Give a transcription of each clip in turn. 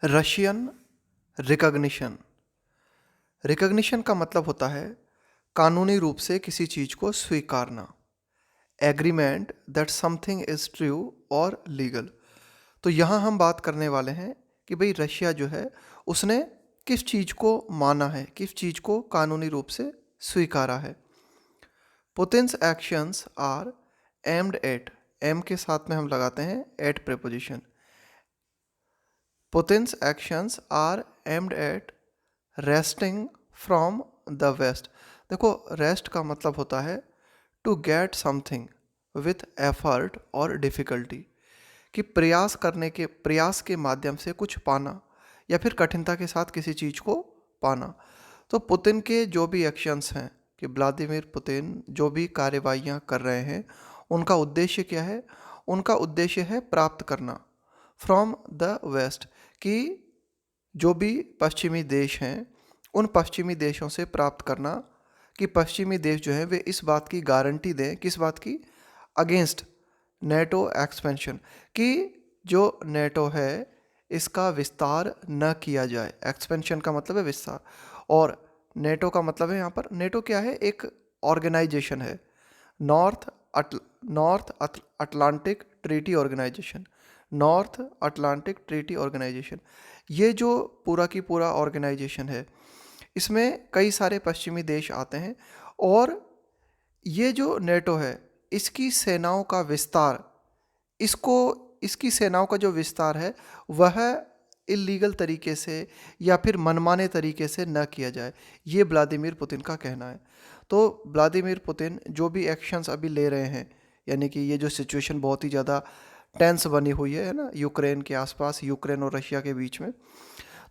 Russian recognition. Recognition का मतलब होता है कानूनी रूप से किसी चीज़ को स्वीकारना। Agreement that something is true और लीगल। तो यहाँ हम बात करने वाले हैं कि भाई रशिया जो है उसने किस चीज़ को माना है, किस चीज़ को कानूनी रूप से स्वीकारा है। Putin's actions are aimed at, aim के साथ में हम लगाते हैं at preposition. Putin's actions are aimed at wresting from the West. देखो, रेस्ट का मतलब होता है to get something with effort और डिफ़िकल्टी, कि प्रयास के माध्यम से कुछ पाना या फिर कठिनता के साथ किसी चीज़ को पाना। तो पुतिन के जो भी एक्शंस हैं, कि व्लादिमीर पुतिन जो भी कार्यवाहियाँ कर रहे हैं, उनका उद्देश्य क्या है? उनका उद्देश्य है प्राप्त करना फ्रॉम द वेस्ट, कि जो भी पश्चिमी देश हैं उन पश्चिमी देशों से प्राप्त करना, कि पश्चिमी देश जो है वे इस बात की गारंटी दें, किस बात की? अगेंस्ट नेटो एक्सपेंशन, कि जो नेटो है इसका विस्तार न किया जाए। एक्सपेंशन का मतलब है विस्तार, और नेटो का मतलब है यहाँ पर, नेटो क्या है? एक ऑर्गेनाइजेशन है, North Atlantic Treaty Organisation. North Atlantic Treaty Organisation, ये जो पूरा की पूरा ऑर्गेनाइजेशन है, इसमें कई सारे पश्चिमी देश आते हैं, और ये जो नेटो है इसकी सेनाओं का विस्तार, इसकी सेनाओं का जो विस्तार है वह इलीगल तरीके से या फिर मनमाने तरीके से न किया जाए, ये व्लादिमीर पुतिन का कहना है। तो व्लादिमीर पुतिन जो भी एक्शंस अभी ले रहे हैं, यानी कि ये जो सिचुएशन बहुत ही ज़्यादा टेंस बनी हुई है ना, यूक्रेन के आसपास, यूक्रेन और रशिया के बीच में,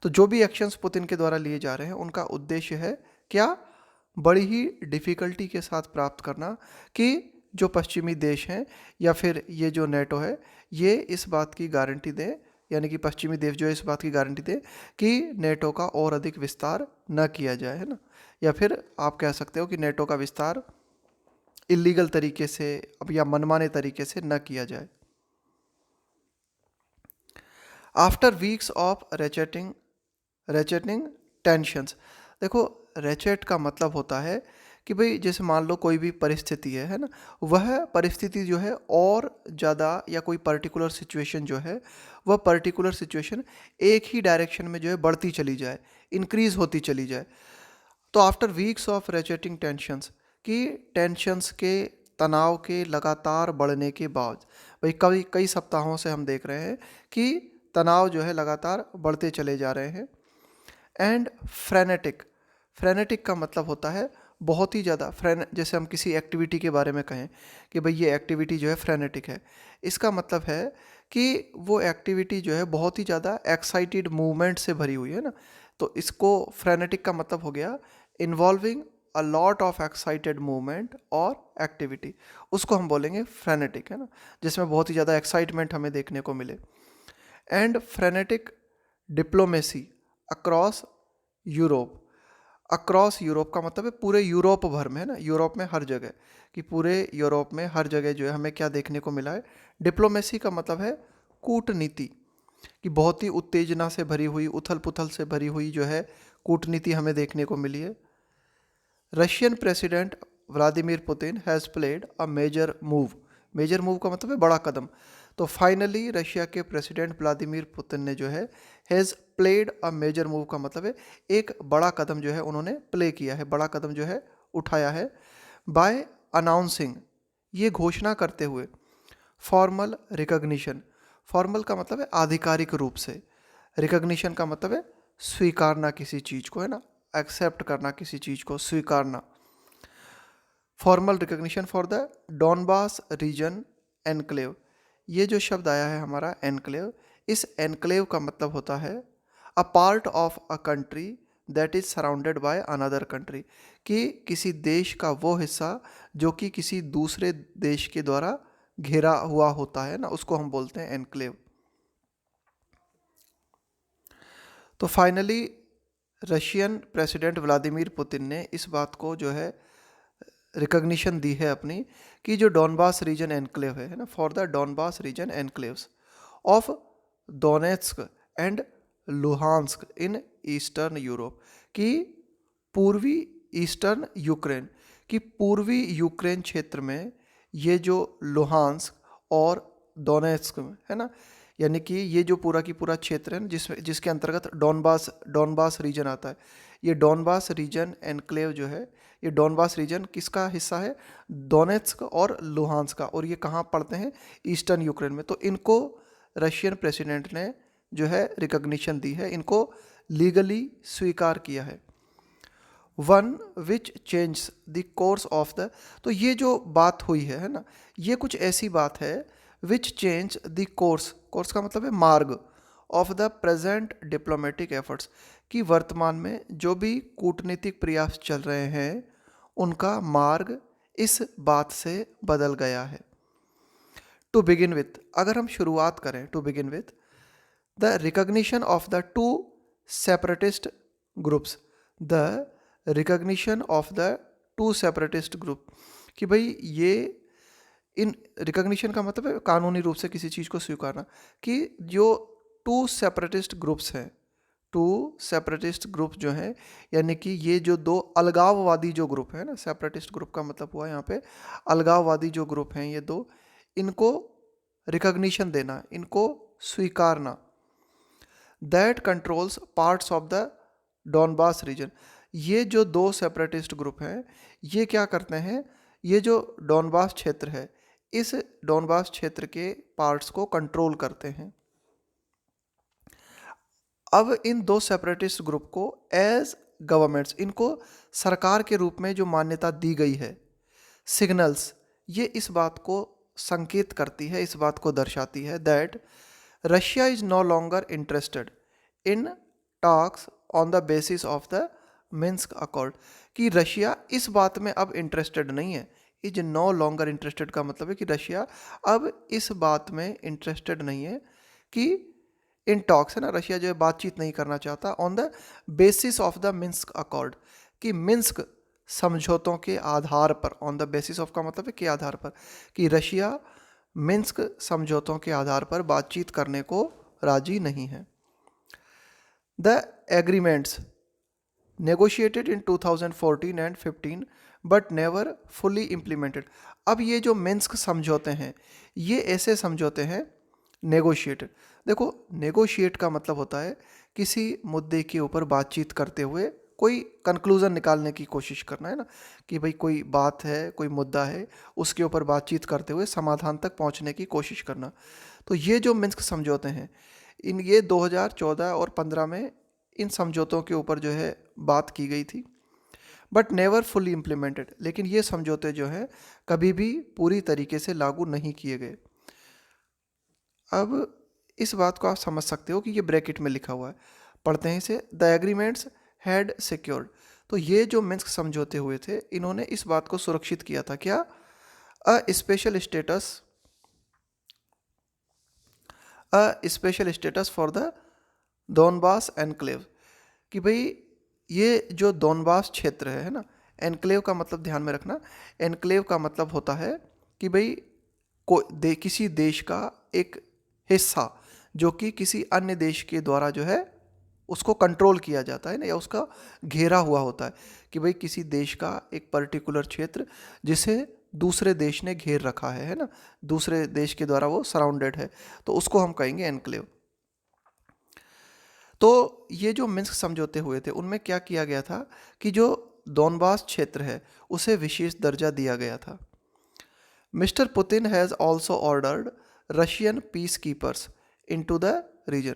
तो जो भी एक्शंस पुतिन के द्वारा लिए जा रहे हैं उनका उद्देश्य है क्या? बड़ी ही डिफ़िकल्टी के साथ प्राप्त करना, कि जो पश्चिमी देश हैं या फिर ये जो नेटो है ये इस बात की गारंटी दे, यानी कि पश्चिमी देश जो है इस बात की गारंटी दे कि नेटो का और अधिक विस्तार न किया जाए, है ना, या फिर आप कह सकते हो कि नेटो का विस्तार इलीगल तरीके से अब या मनमाने तरीके से न किया जाए। After weeks of ratcheting tensions. देखो, रेचेट का मतलब होता है कि भाई जैसे मान लो कोई भी परिस्थिति है ना, वह परिस्थिति जो है और ज़्यादा, या कोई पर्टिकुलर सिचुएशन जो है वह पर्टिकुलर सिचुएशन एक ही डायरेक्शन में जो है बढ़ती चली जाए, इंक्रीज होती चली जाए। तो after weeks of ratcheting tensions, कि टेंशंस के, तनाव के लगातार बढ़ने के बाद, भाई कई कई सप्ताहों से हम देख रहे हैं कि तनाव जो है लगातार बढ़ते चले जा रहे हैं। एंड फ्रेनेटिक का मतलब होता है बहुत ही ज़्यादा, जैसे हम किसी एक्टिविटी के बारे में कहें कि भाई ये एक्टिविटी जो है फ्रेनेटिक है, इसका मतलब है कि वो एक्टिविटी जो है बहुत ही ज़्यादा एक्साइटेड मूवमेंट से भरी हुई है ना। तो इसको, फ्रेनेटिक का मतलब हो गया involving a lot of excited movement और एक्टिविटी, उसको हम बोलेंगे फ्रेनेटिक, है ना, जिसमें बहुत ही ज़्यादा एक्साइटमेंट हमें देखने को मिले। And frenetic diplomacy across Europe. Across Europe का मतलब है पूरे यूरोप भर में, है ना, यूरोप में हर जगह, कि पूरे यूरोप में हर जगह जो है हमें क्या देखने को मिला है? डिप्लोमेसी का मतलब है कूटनीति, कि बहुत ही उत्तेजना से भरी हुई, उथल पुथल से भरी हुई जो है कूटनीति हमें देखने को मिली है। Russian president Vladimir Putin has played a major move का मतलब है बड़ा कदम। तो फाइनली रशिया के प्रेसिडेंट व्लादिमीर पुतिन ने जो है has played a major move का मतलब है एक बड़ा कदम जो है उन्होंने प्ले किया है, बड़ा कदम जो है उठाया है। बाय अनाउंसिंग, ये घोषणा करते हुए, फॉर्मल रिकग्निशन, फॉर्मल का मतलब है आधिकारिक रूप से, रिकग्निशन का मतलब है स्वीकारना किसी चीज़ को, है ना, एक्सेप्ट करना किसी चीज़ को, स्वीकारना। Formal recognition for the Donbas region enclave, ये जो शब्द आया है हमारा एनक्लेव, इस एनक्लेव का मतलब होता है a part of a country that is surrounded by another country, कि किसी देश का वो हिस्सा जो कि किसी दूसरे देश के द्वारा घिरा हुआ होता है ना, उसको हम बोलते हैं एनक्लेव। तो finally Russian president Vladimir Putin ने इस बात को जो है रिकग्निशन दी है अपनी, कि जो डॉनबास रीजन एनक्लेव है ना, for the Donbas reason enclaves of Donetsk and Luhansk in eastern Europe, कि पूर्वी ईस्टर्न यूक्रेन, कि पूर्वी यूक्रेन क्षेत्र में ये जो लुहांस्क और डोनेट्स्क है ना, यानी कि ये जो पूरा की पूरा क्षेत्र है जिसके अंतर्गत डॉनबास रीजन आता है, ये डॉनबास रीजन एनक्लेव जो है, ये डॉनबास रीजन किसका हिस्सा है? डोनेट्स्क और लुहांस्क का। और ये कहाँ पड़ते हैं? ईस्टर्न यूक्रेन में। तो इनको रशियन प्रेसिडेंट ने जो है रिकॉग्निशन दी है, इनको लीगली स्वीकार किया है। One which change the course of the, तो ये जो बात हुई है ना, ये कुछ ऐसी बात है which change the course, course का मतलब है मार्ग, of the present diplomatic efforts, कि वर्तमान में जो भी कूटनीतिक प्रयास चल रहे हैं उनका मार्ग इस बात से बदल गया है। टू बिगिन विथ, अगर हम शुरुआत करें, to begin with the recognition of the two separatist groups, the recognition of the two separatist group, कि भाई ये इन रिकॉग्निशन का मतलब है कानूनी रूप से किसी चीज़ को स्वीकारना, कि जो टू सेपरेटिस्ट ग्रुप्स हैं, टू सेपरेटिस्ट ग्रुप जो हैं, यानी कि ये जो दो अलगाववादी जो ग्रुप है ना, सेपरेटिस्ट ग्रुप का मतलब हुआ यहाँ पे अलगाववादी जो ग्रुप हैं ये दो, इनको रिकॉग्निशन देना, इनको स्वीकारना। That controls parts of the Donbas region, ये जो दो सेपरेटिस्ट ग्रुप हैं ये क्या करते हैं, ये जो डॉनबास क्षेत्र है इस डॉनबास क्षेत्र के पार्ट्स को कंट्रोल करते हैं। अब इन दो सेपरेटिस्ट ग्रुप को एज गवर्नमेंट्स, इनको सरकार के रूप में जो मान्यता दी गई है, सिग्नल्स, ये इस बात को संकेत करती है, इस बात को दर्शाती है that Russia is no longer interested in talks on the basis of the Minsk accord, कि रशिया इस बात में अब इंटरेस्टेड नहीं है। इज नो लॉन्गर इंटरेस्टेड का मतलब है कि रशिया अब इस बात में इंटरेस्टेड नहीं है कि इन टॉक्स है ना, रशिया जो है बातचीत नहीं करना चाहता on the basis of the Minsk accord, कि मिन्स्क समझौतों के आधार पर, ऑन द बेसिस ऑफ का मतलब है के आधार पर, कि रशिया मिन्स्क समझौतों के आधार पर बातचीत करने को राजी नहीं है। The agreements negotiated in 2014 and 15 but never fully implemented, अब ये जो मिन्स्क समझौते हैं ये ऐसे समझौते हैं नेगोशिएटेड, देखो नेगोशिएट का मतलब होता है किसी मुद्दे के ऊपर बातचीत करते हुए कोई कंक्लूजन निकालने की कोशिश करना, है ना, कि भाई कोई बात है, कोई मुद्दा है, उसके ऊपर बातचीत करते हुए समाधान तक पहुंचने की कोशिश करना। तो ये जो मिन्स्क समझौते हैं इन ये 2014 और 15 में इन समझौतों के ऊपर जो है बात की गई थी, बट नेवर फुली इम्प्लीमेंटेड, लेकिन ये समझौते जो है कभी भी पूरी तरीके से लागू नहीं किए गए। अब इस बात को आप समझ सकते हो कि ये ब्रैकेट में लिखा हुआ है, पढ़ते हैं इसे। द एग्रीमेंट्स हैड सिक्योर्ड, तो ये जो मिन्स्क समझौते हुए थे इन्होंने इस बात को सुरक्षित किया था, क्या? A special status for the Donbas enclave, कि भाई ये जो डोनबास क्षेत्र है ना, एनक्लेव का मतलब ध्यान में रखना, एनक्लेव का मतलब होता है कि भाई किसी देश का एक हिस्सा जो कि किसी अन्य देश के द्वारा जो है उसको कंट्रोल किया जाता है ना, या उसका घेरा हुआ होता है, कि भाई किसी देश का एक पर्टिकुलर क्षेत्र जिसे दूसरे देश ने घेर रखा है ना, दूसरे देश के द्वारा वो सराउंडेड है, तो उसको हम कहेंगे एनक्लेव। तो ये जो मिन्स्क समझौते हुए थे उनमें क्या किया गया था कि जो डोनबास क्षेत्र है उसे विशेष दर्जा दिया गया था। Mister Putin has also ordered Russian peace keepers into the region,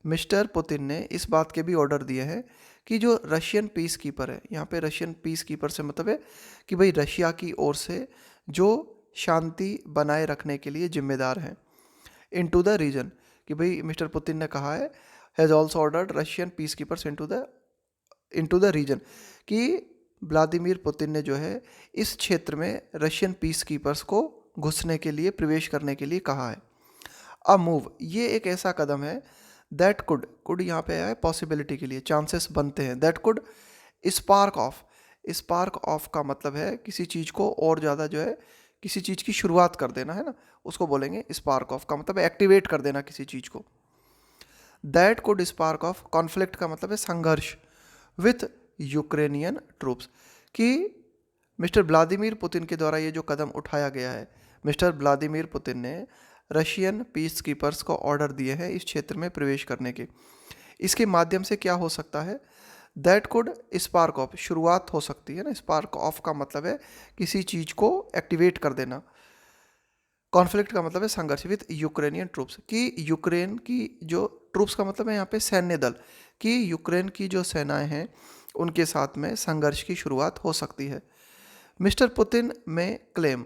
mister Putin ने इस बात के भी ऑर्डर दिए हैं कि जो रशियन पीस कीपर है, यहाँ पे रशियन पीस कीपर से मतलब है कि भाई रशिया की ओर से जो शांति बनाए रखने के लिए जिम्मेदार हैं, इनटू द रीजन, कि भाई मिस्टर पुतिन ने कहा है has also ordered Russian peace keepers into the region, कि व्लादिमीर पुतिन ने जो है इस क्षेत्र में रशियन पीस कीपर्स को घुसने के लिए, प्रवेश करने के लिए कहा है। अ मूव, ये एक ऐसा कदम है दैट कुड यहाँ पे आया है पॉसिबिलिटी के लिए, चांसेस बनते हैं, दैट कुड स्पार्क ऑफ का मतलब है किसी चीज़ को और ज़्यादा जो है किसी चीज़ की शुरुआत कर देना, है ना, उसको बोलेंगे स्पार्क ऑफ, का मतलब एक्टिवेट कर देना किसी चीज़ को। That could spark of conflict का मतलब है संघर्ष विथ यूक्रेनियन ट्रूप्स, कि मिस्टर व्लादिमीर पुतिन के द्वारा ये जो कदम उठाया गया है, मिस्टर व्लादिमीर पुतिन ने रशियन पीस कीपर्स को ऑर्डर दिए हैं इस क्षेत्र में प्रवेश करने के। इसके माध्यम से क्या हो सकता है, दैट कुड स्पार्क ऑफ, शुरुआत हो सकती है ना, स्पार्क ऑफ का मतलब है किसी चीज को एक्टिवेट कर देना, कॉन्फ्लिक्ट का मतलब है संघर्ष विद यूक्रेनियन ट्रूप्स, कि यूक्रेन की जो ट्रूप्स का मतलब है यहाँ पे सैन्य दल, कि यूक्रेन की जो सेनाएं हैं उनके साथ में संघर्ष की शुरुआत हो सकती है। मिस्टर पुतिन में क्लेम,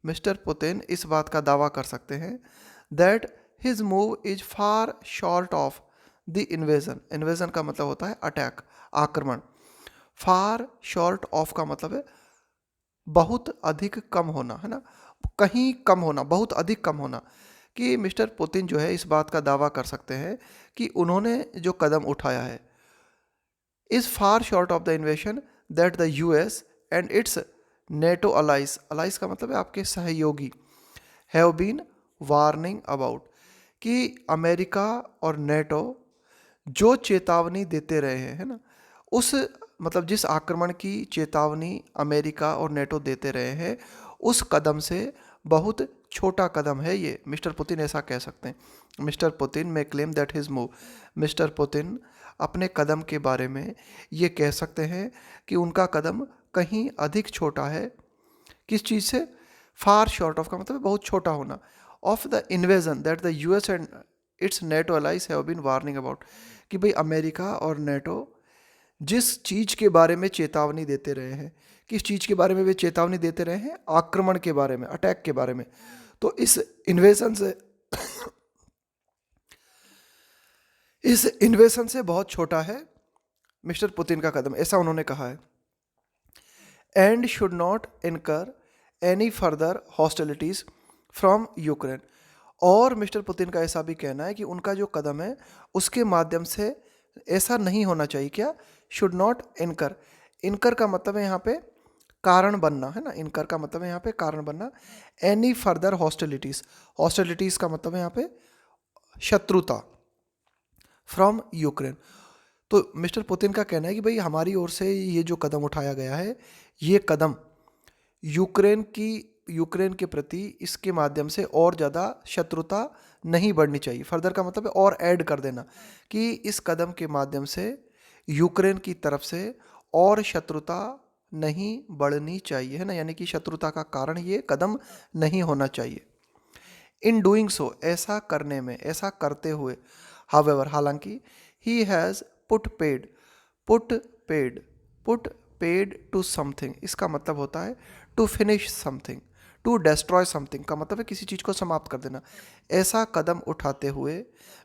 मिस्टर पुतिन इस बात का दावा कर सकते हैं that his move is far short of the invasion, invasion का मतलब होता है अटैक, आक्रमण, फार शॉर्ट ऑफ का मतलब है बहुत अधिक कम होना, है ना, कहीं कम होना, बहुत अधिक कम होना, कि मिस्टर पुतिन जो है इस बात का दावा कर सकते हैं कि उन्होंने जो कदम उठाया है is far short of the invasion that the US and its NATO allies, allies का मतलब है आपके सहयोगी, हैव बीन वार्निंग अबाउट, कि अमेरिका और नेटो जो चेतावनी देते रहे हैं, है ना, उस मतलब जिस आक्रमण की चेतावनी अमेरिका और नेटो देते रहे हैं उस कदम से बहुत छोटा कदम है ये, मिस्टर पुतिन ऐसा कह सकते हैं। मिस्टर पुतिन में claim that his move, mister Putin अपने कदम के बारे में ये कह सकते हैं कि उनका कदम कहीं अधिक छोटा है, किस चीज़ से, फार शॉर्ट ऑफ का मतलब बहुत छोटा होना, of the invasion that the US and its NATO allies have been warning about, कि भाई अमेरिका और नेटो जिस चीज़ के बारे में चेतावनी देते रहे हैं, किस चीज़ के बारे में वे चेतावनी देते रहे हैं, आक्रमण के बारे में, अटैक के बारे में, तो इस इन्वेजन से बहुत छोटा है मिस्टर पुतिन का कदम, ऐसा उन्होंने कहा है। एंड शुड नॉट इनकर any further hostilities from Ukraine, और मिस्टर पुतिन का ऐसा भी कहना है कि उनका जो कदम है उसके माध्यम से ऐसा नहीं होना चाहिए, क्या, शुड नॉट इनकर, इनकर का मतलब है यहाँ पे कारण बनना, है ना, इनकर का मतलब है यहाँ पे कारण बनना, एनी फर्दर हॉस्टिलिटीज, हॉस्टिलिटीज का मतलब है यहाँ पे शत्रुता, फ्रॉम यूक्रेन। तो मिस्टर पुतिन का कहना है कि भाई हमारी ओर से ये जो कदम उठाया गया है ये कदम यूक्रेन के प्रति इसके माध्यम से और ज़्यादा शत्रुता नहीं बढ़नी चाहिए, फर्दर का मतलब है और ऐड कर देना, कि इस कदम के माध्यम से यूक्रेन की तरफ से और शत्रुता नहीं बढ़नी चाहिए, है ना, यानी कि शत्रुता का कारण ये कदम नहीं होना चाहिए। इन डूइंग सो, ऐसा करने में, ऐसा करते हुए, हावेवर, हालांकि, he has put paid to something, इसका मतलब होता है to finish something, to destroy something का मतलब है किसी चीज़ को समाप्त कर देना, ऐसा कदम उठाते हुए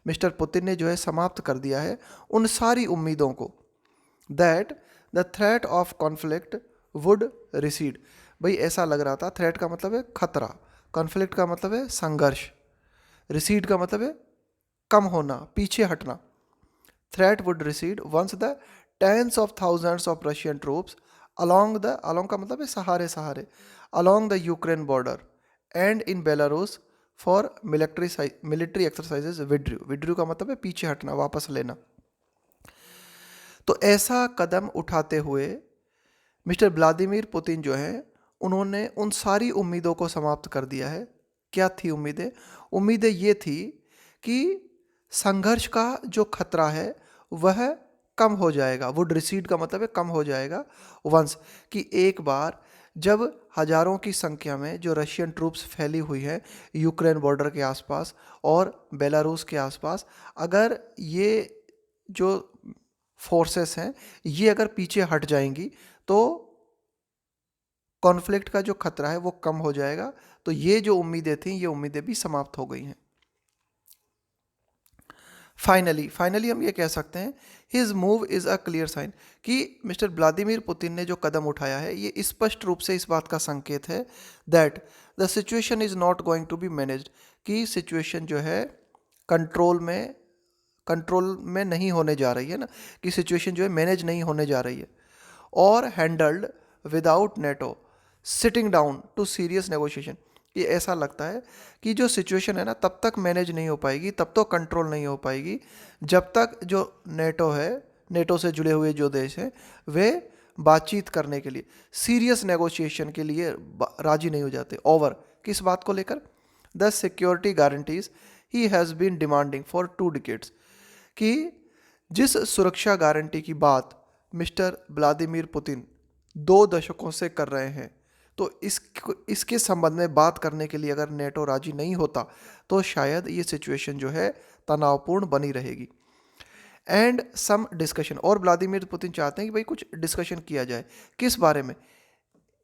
मिस्टर पुतिन ने जो है समाप्त कर दिया है उन सारी उम्मीदों को, that the threat of conflict would recede, भाई ऐसा लग रहा था, थ्रेट का मतलब है खतरा, कॉन्फ्लिक्ट का मतलब है संघर्ष, रिसीड का मतलब है कम होना, पीछे हटना, threat would recede once the tens of thousands of Russian troops along का मतलब है सहारे सहारे, along the Ukraine border and in Belarus for military exercises withdrew का मतलब है पीछे हटना, वापस लेना। तो ऐसा कदम उठाते हुए मिस्टर व्लादिमीर पुतिन जो है उन्होंने उन सारी उम्मीदों को समाप्त कर दिया है। क्या थी उम्मीदें? उम्मीदें ये थी कि संघर्ष का जो खतरा है वह कम हो जाएगा, वुड रिसीड का मतलब है कम हो जाएगा, वंस, कि एक बार जब हजारों की संख्या में जो रशियन ट्रूप्स फैली हुई है यूक्रेन बॉर्डर के आसपास और बेलारूस के आसपास, अगर ये जो फोर्सेस हैं ये अगर पीछे हट जाएंगी तो कॉन्फ्लिक्ट का जो खतरा है वो कम हो जाएगा। तो ये जो उम्मीदें थी ये उम्मीदें भी समाप्त हो गई हैं। फाइनली हम ये कह सकते हैं his move is a clear sign, कि मिस्टर व्लादिमीर पुतिन ने जो कदम उठाया है ये स्पष्ट रूप से इस बात का संकेत है that the situation is not going to be managed, कि सिचुएशन जो है कंट्रोल में नहीं होने जा रही है ना, कि सिचुएशन जो है मैनेज नहीं होने जा रही है, और handled without NATO sitting down to serious negotiation, ये ऐसा लगता है कि जो सिचुएशन है ना तब तक मैनेज नहीं हो पाएगी, तब तो कंट्रोल नहीं हो पाएगी जब तक जो नेटो है, नेटो से जुड़े हुए जो देश हैं वे बातचीत करने के लिए, सीरियस नेगोशिएशन के लिए राजी नहीं हो जाते। ओवर किस बात को लेकर? The security guarantees he has been demanding for 2 decades, कि जिस सुरक्षा गारंटी की बात मिस्टर व्लादिमीर पुतिन 2 दशकों से कर रहे हैं, तो इसके संबंध में बात करने के लिए अगर नेटो राजी नहीं होता तो शायद ये सिचुएशन जो है तनावपूर्ण बनी रहेगी। एंड सम डिस्कशन, और व्लादिमीर पुतिन चाहते हैं कि भाई कुछ डिस्कशन किया जाए। किस बारे में?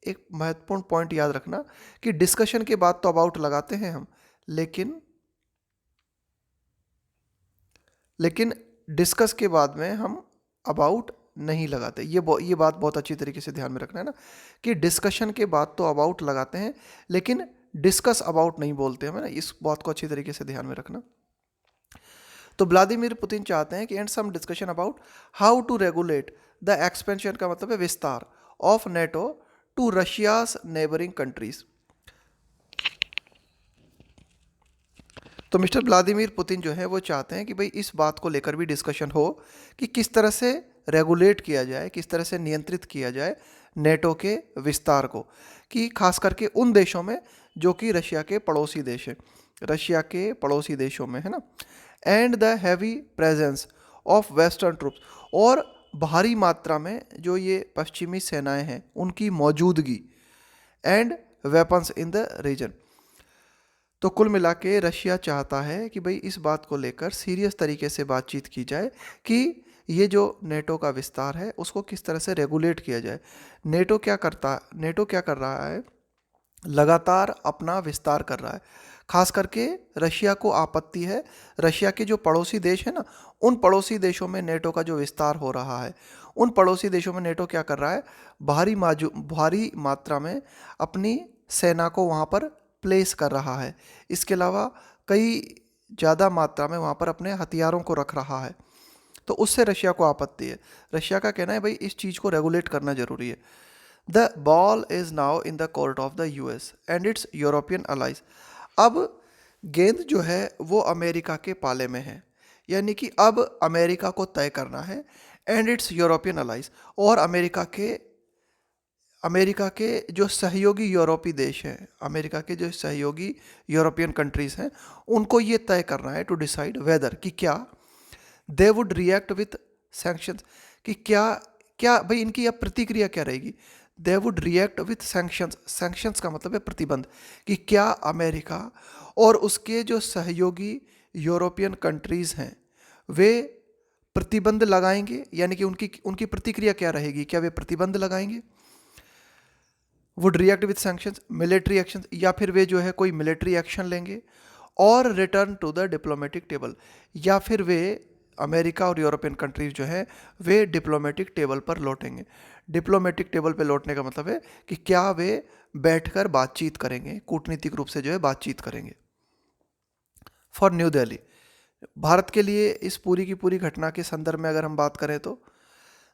एक महत्वपूर्ण पॉइंट याद रखना कि डिस्कशन के बाद तो अबाउट लगाते हैं हम, लेकिन डिस्कस के बाद में हम अबाउट नहीं लगाते। ये बात बहुत अच्छी तरीके से ध्यान में रखना है ना, कि डिस्कशन के बाद तो अबाउट लगाते हैं लेकिन डिस्कस अबाउट नहीं बोलते हैं ना, इस बात को अच्छी तरीके से ध्यान में रखना। तो व्लादिमीर पुतिन चाहते हैं कि and some discussion about how to regulate the expansion, का मतलब है विस्तार, of NATO to Russia's neighbouring countries. तो मिस्टर व्लादिमीर पुतिन जो है वो चाहते हैं कि भाई इस बात को लेकर भी डिस्कशन हो कि किस तरह से रेगुलेट किया जाए, किस तरह से नियंत्रित किया जाए नेटो के विस्तार को, कि खास करके उन देशों में जो कि रशिया के पड़ोसी देश हैं, रशिया के पड़ोसी देशों में, है ना। And the heavy presence of western troops, और भारी मात्रा में जो ये पश्चिमी सेनाएं हैं उनकी मौजूदगी, and weapons in the region. तो कुल मिला के रशिया चाहता है कि भाई इस बात को लेकर सीरियस तरीके से बातचीत की जाए कि ये जो नेटो का विस्तार है उसको किस तरह से रेगुलेट किया जाए। नेटो क्या कर रहा है? लगातार अपना विस्तार कर रहा है। खास करके रशिया को आपत्ति है, रशिया के जो पड़ोसी देश है ना, उन पड़ोसी देशों में नेटो का जो विस्तार हो रहा है, उन पड़ोसी देशों में नेटो क्या कर रहा है? भारी मात्रा में अपनी सेना को वहाँ पर प्लेस कर रहा है। इसके अलावा कई ज़्यादा मात्रा में वहाँ पर अपने हथियारों को रख रहा है, तो उससे रशिया को आपत्ति है। रशिया का कहना है भाई इस चीज़ को रेगुलेट करना ज़रूरी है। The ball is now in the court of the US and its European allies. अब गेंद जो है वो अमेरिका के पाले में है, यानी कि अब अमेरिका को तय करना है, एंड इट्स यूरोपियन अलाइज, और अमेरिका के जो सहयोगी यूरोपीय देश हैं, अमेरिका के जो सहयोगी यूरोपियन कंट्रीज़ हैं, उनको ये तय करना है टू डिसाइड वेदर, कि क्या they would react with sanctions, कि क्या भाई इनकी अब प्रतिक्रिया क्या रहेगी। They would react with sanctions का मतलब है प्रतिबंध, कि क्या अमेरिका और उसके जो सहयोगी यूरोपियन कंट्रीज़ हैं वे प्रतिबंध लगाएंगे, यानी कि उनकी प्रतिक्रिया क्या रहेगी, क्या वे प्रतिबंध लगाएंगे। Would react with sanctions, military action, या फिर वे जो है कोई मिलिट्री एक्शन लेंगे, और return to the diplomatic table, या फिर वे अमेरिका और यूरोपियन कंट्रीज जो है वे डिप्लोमेटिक टेबल पर लौटेंगे। डिप्लोमेटिक टेबल पर लौटने का मतलब है कि क्या वे बैठकर बातचीत करेंगे, कूटनीतिक रूप से जो है बातचीत करेंगे। फॉर न्यू दिल्ली, भारत के लिए इस पूरी की पूरी घटना के संदर्भ में अगर हम बात करें तो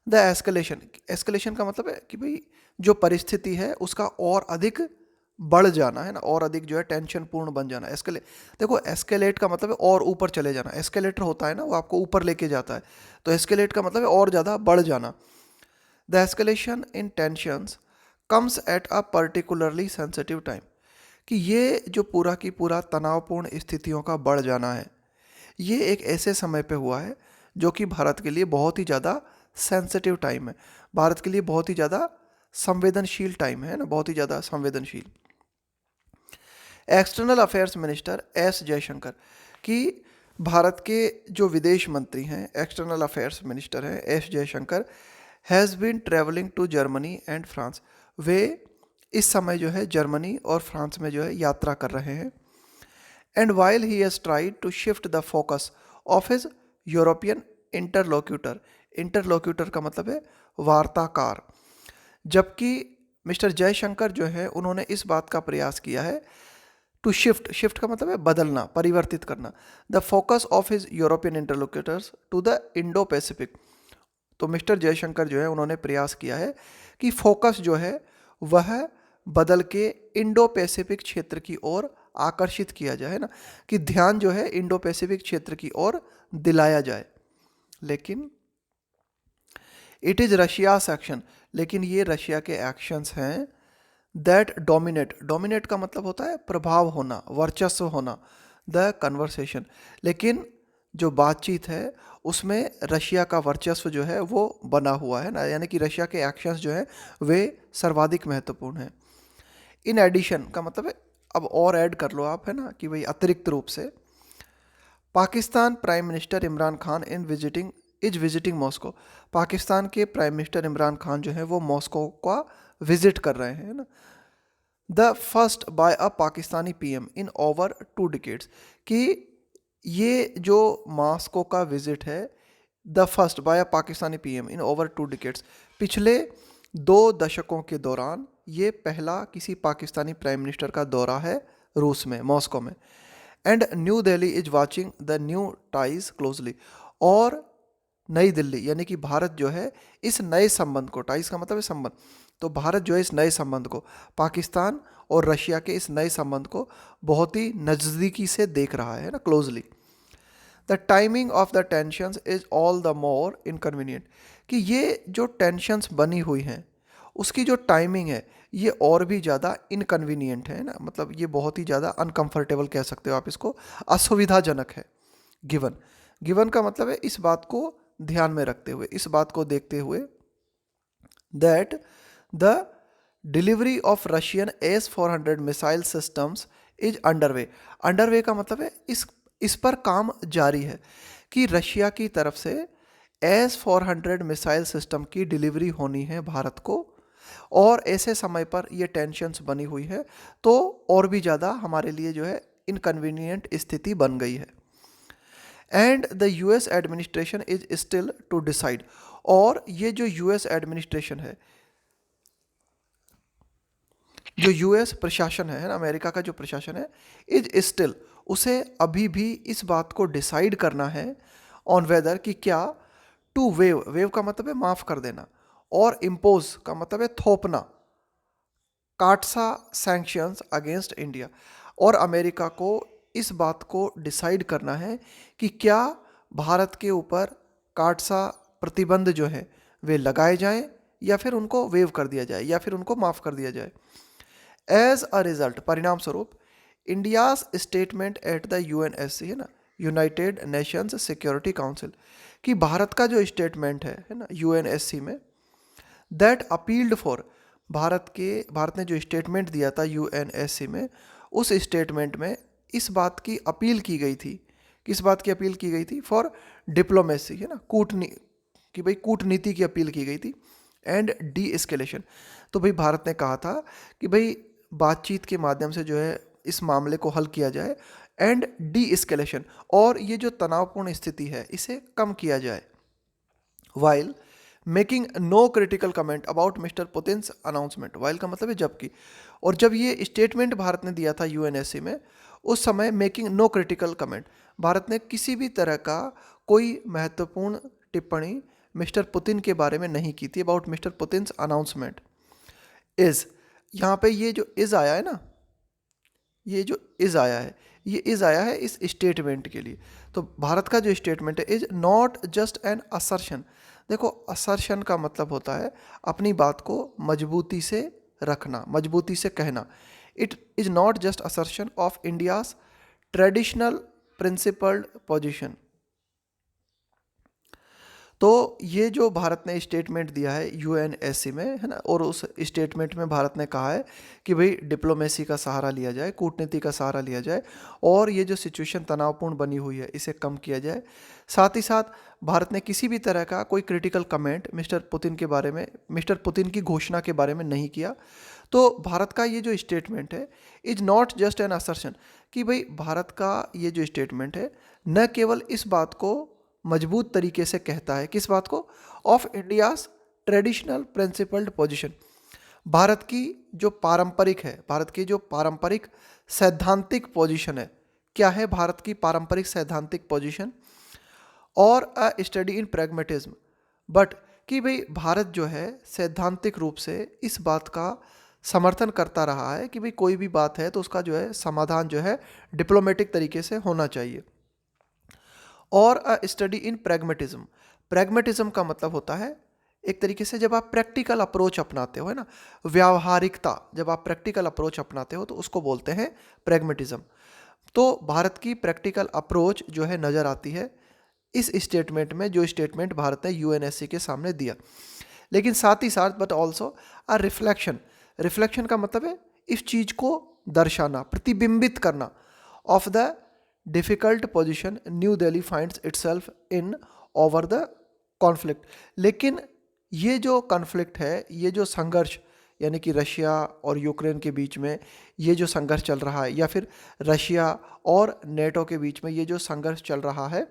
द एस्केलेशन का मतलब है कि भाई जो परिस्थिति है उसका और अधिक बढ़ जाना, है ना, और अधिक जो है टेंशन पूर्ण बन जाना। देखो एस्केलेट का मतलब है और ऊपर चले जाना। एस्केलेटर होता है ना, वो आपको ऊपर लेके जाता है, तो एस्केलेट का मतलब है और ज़्यादा बढ़ जाना। The escalation in tensions comes at a particularly sensitive time, कि ये जो पूरा की पूरा तनावपूर्ण स्थितियों का बढ़ जाना है, ये एक ऐसे समय पे हुआ है जो कि भारत के लिए बहुत ही ज़्यादा सेंसिटिव टाइम है, भारत के लिए बहुत ही ज़्यादा संवेदनशील टाइम है ना, बहुत ही ज़्यादा संवेदनशील। External affairs minister S Jaishankar, कि भारत के जो विदेश मंत्री हैं, एक्सटर्नल अफेयर्स मिनिस्टर हैं S Jaishankar, has been travelling to Germany and France, वे इस समय जो है जर्मनी और फ्रांस में जो है यात्रा कर रहे हैं। And while he has tried to shift the focus of his European interlocutor का मतलब है वार्ताकार, जबकि मिस्टर जयशंकर जो है उन्होंने इस बात का प्रयास किया है टू शिफ्ट का मतलब है बदलना, परिवर्तित करना, the focus of his European interlocutors to the Indo Pacific. तो मिस्टर जयशंकर जो है उन्होंने प्रयास किया है कि फोकस जो है वह बदल के इंडो पैसिफिक क्षेत्र की ओर आकर्षित किया जाए, है ना, कि ध्यान जो है इंडो पैसिफिक क्षेत्र की ओर दिलाया जाए। लेकिन इट इज़ रशियास एक्शन, लेकिन ये रशिया के एक्शंस हैं दैट डोमिनेट, डोमिनेट का मतलब होता है प्रभाव होना, वर्चस्व होना, द कन्वर्सेशन। लेकिन जो बातचीत है उसमें रशिया का वर्चस्व जो है वो बना हुआ है ना, यानी कि रशिया के एक्शंस जो हैं वे सर्वाधिक महत्वपूर्ण हैं। इन एडिशन का मतलब है, अब और ऐड कर लो आप, है ना, कि भाई अतिरिक्त रूप से Pakistan prime minister Imran Khan is visiting Moscow, Pakistan के प्राइम मिनिस्टर इमरान खान जो है वो मॉस्को का विजिट कर रहे हैं, है ना। The first by a Pakistani PM in over 2 decades, कि ये जो मॉस्को का विजिट है, the first by a Pakistani PM in over 2 decades, पिछले 2 दशकों के दौरान ये पहला किसी पाकिस्तानी प्राइम मिनिस्टर का दौरा है रूस में, मॉस्को में। And new Delhi is watching the new ties closely, और नई दिल्ली यानी कि भारत जो है इस नए संबंध को, टाइज का मतलब है संबंध, तो भारत जो है इस नए संबंध को, पाकिस्तान और रशिया के इस नए संबंध को बहुत ही नज़दीकी से देख रहा है ना, closely. The timing of the tensions is all the more inconvenient, कि ये जो टेंशंस बनी हुई हैं उसकी जो टाइमिंग है ये और भी ज़्यादा इनकन्वीनियंट है ना, मतलब ये बहुत ही ज़्यादा अनकंफर्टेबल कह सकते हो आप इसको, असुविधाजनक है। गिवन, गिवन का मतलब है इस बात को ध्यान में रखते हुए, इस बात को देखते हुए, that the delivery of Russian S-400 missile systems is underway, underway का मतलब है इस पर काम जारी है, कि रशिया की तरफ से S-400 मिसाइल सिस्टम की डिलीवरी होनी है भारत को, और ऐसे समय पर ये टेंशन्स बनी हुई है, तो और भी ज़्यादा हमारे लिए जो है इनकन्वीनियंट स्थिति बन गई है। And the US administration is still to decide, और ये जो US एडमिनिस्ट्रेशन है, जो US प्रशासन है ना, अमेरिका का जो प्रशासन है, इज स्टिल, उसे अभी भी इस बात को डिसाइड करना है ऑन वेदर, कि क्या टू वेव, वेव का मतलब है माफ़ कर देना, और इम्पोज का मतलब है थोपना, काटसा सैंक्शंस अगेंस्ट इंडिया, और अमेरिका को इस बात को डिसाइड करना है कि क्या भारत के ऊपर काटसा प्रतिबंध जो है वे लगाए जाएं, या फिर उनको वेव कर दिया जाए, या फिर उनको माफ़ कर दिया जाए। एज अ रिजल्ट, परिणाम स्वरूप, India's statement at the UNSC, है ना, यूनाइटेड नेशंस सिक्योरिटी काउंसिल, कि भारत का जो स्टेटमेंट है ना UNSC में, दैट अपील्ड फॉर, भारत ने जो स्टेटमेंट दिया था UNSC में, उस स्टेटमेंट में इस बात की अपील की गई थी, किस बात की अपील की गई थी, फॉर डिप्लोमेसी, है ना, कि भाई कूटनीति की अपील की गई थी, एंड डी एस्केलेशन, तो भाई भारत ने कहा था कि भाई बातचीत के माध्यम से जो है इस मामले को हल किया जाए, एंड डी एस्केलेशन, और ये जो तनावपूर्ण स्थिति है इसे कम किया जाए, while making no critical comment about mister Putin's announcement, while का मतलब है जबकि, और जब ये स्टेटमेंट भारत ने दिया था UNSC में, उस समय making no critical comment, Bharat ने किसी भी तरह का कोई महत्वपूर्ण टिप्पणी मिस्टर पुतिन के बारे में नहीं की थी, about mister Putin's announcement. Is, यहाँ पे ये जो इज़ आया है ना, ये जो इज़ आया है, ये इज़ आया है इस स्टेटमेंट के लिए, तो भारत का जो स्टेटमेंट है, is not just an assertion, देखो असर्शन का मतलब होता है अपनी बात को मजबूती से रखना, मजबूती से कहना। It is not just assertion of India's traditional principled position, तो ये जो भारत ने स्टेटमेंट दिया है UNSC में, है ना, और उस स्टेटमेंट में भारत ने कहा है कि भाई डिप्लोमेसी का सहारा लिया जाए, कूटनीति का सहारा लिया जाए, और ये जो सिचुएशन तनावपूर्ण बनी हुई है इसे कम किया जाए। साथ ही साथ भारत ने किसी भी तरह का कोई क्रिटिकल कमेंट मिस्टर पुतिन के बारे में, मिस्टर पुतिन की घोषणा के बारे में नहीं किया। तो भारत का ये जो स्टेटमेंट है is not just an assertion, कि भाई भारत का ये जो स्टेटमेंट है न केवल इस बात को मजबूत तरीके से कहता है, किस बात को, of India's traditional principled position, Bharat की जो पारंपरिक है, भारत की जो पारंपरिक सैद्धांतिक पोजीशन है, क्या है भारत की पारंपरिक सैद्धांतिक पोजीशन, और अ स्टडी इन प्रैग्मेटिज्म, बट कि भाई भारत जो है सैद्धांतिक रूप से इस बात का समर्थन करता रहा है कि भाई कोई भी बात है तो उसका जो है समाधान जो है डिप्लोमेटिक तरीके से होना चाहिए। और अ स्टडी इन प्रैग्मेटिज्म, प्रैग्मेटिज्म का मतलब होता है एक तरीके से जब आप प्रैक्टिकल अप्रोच अपनाते हो, है ना, व्यावहारिकता, जब आप प्रैक्टिकल अप्रोच अपनाते हो तो उसको बोलते हैं प्रैग्मेटिज्म। तो भारत की प्रैक्टिकल अप्रोच जो है नज़र आती है इस स्टेटमेंट में, जो स्टेटमेंट भारत ने यूएनएससी के सामने दिया। लेकिन साथ ही साथ but also a reflection, reflection का मतलब है इस चीज़ को दर्शाना, प्रतिबिंबित करना, of the difficult position new Delhi finds itself in over the conflict. लेकिन ये जो कॉन्फ्लिक्ट है, ये जो संघर्ष, यानी कि रशिया और यूक्रेन के बीच में ये जो संघर्ष चल रहा है, या फिर रशिया और नेटो के बीच में ये जो संघर्ष चल रहा है,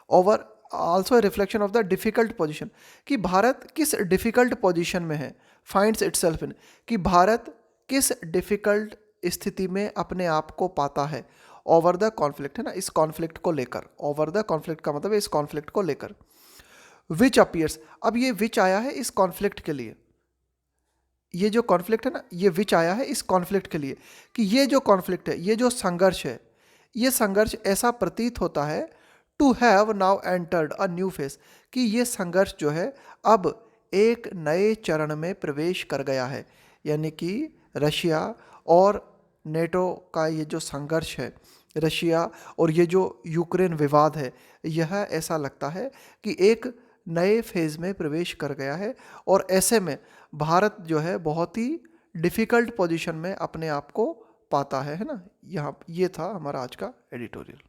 over also reflection of the difficult position, कि भारत किस डिफ़िकल्ट पोजीशन में है, फाइंड्स इटसेल्फ इन, कि भारत किस डिफ़िकल्ट स्थिति में अपने आप को पाता है, ओवर द कॉन्फ्लिक्ट, है ना, इस कॉन्फ्लिक्ट को लेकर। ओवर द कॉन्फ्लिक्ट का मतलब है इस कॉन्फ्लिक्ट को लेकर। विच अपीयर्स, अब ये विच आया है इस कॉन्फ्लिक्ट के लिए, ये जो कॉन्फ्लिक्ट है ना, ये विच आया है इस कॉन्फ्लिक्ट के लिए, कि ये जो कॉन्फ्लिक्ट है, ये जो संघर्ष है, ये संघर्ष ऐसा प्रतीत होता है to have now entered a new phase, कि ये संघर्ष जो है अब एक नए चरण में प्रवेश कर गया है। यानी कि रशिया और नेटो का ये जो संघर्ष है, रशिया और ये जो यूक्रेन विवाद है, यह ऐसा लगता है कि एक नए फेज़ में प्रवेश कर गया है, और ऐसे में भारत जो है बहुत ही डिफ़िकल्ट पोजीशन में अपने आप को पाता है ना। यहाँ ये था हमारा आज का एडिटोरियल।